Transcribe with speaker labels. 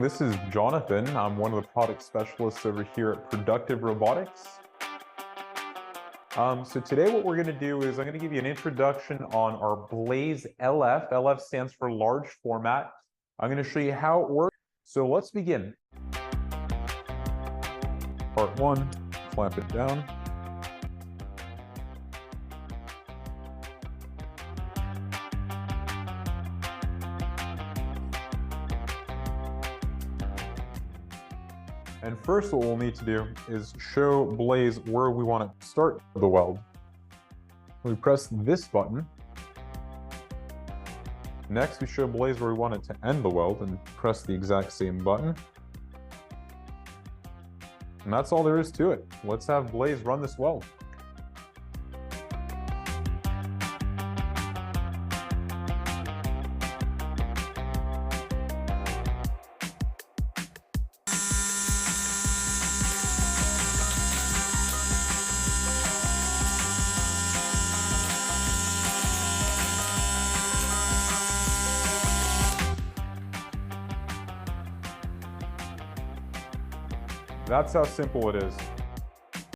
Speaker 1: This is Jonathan. I'm one of the product specialists over here at Productive Robotics. So today what we're going to do is I'm going to give you an introduction on our Blaze LF. LF stands for large format. I'm going to show you how it works. So let's begin. Part one, clamp it down. And first what we'll need to do is show Blaze where we want to start the weld. We press this button. Next we show Blaze where we want it to end the weld and press the exact same button. And that's all there is to it. Let's have Blaze run this weld. That's how simple it is.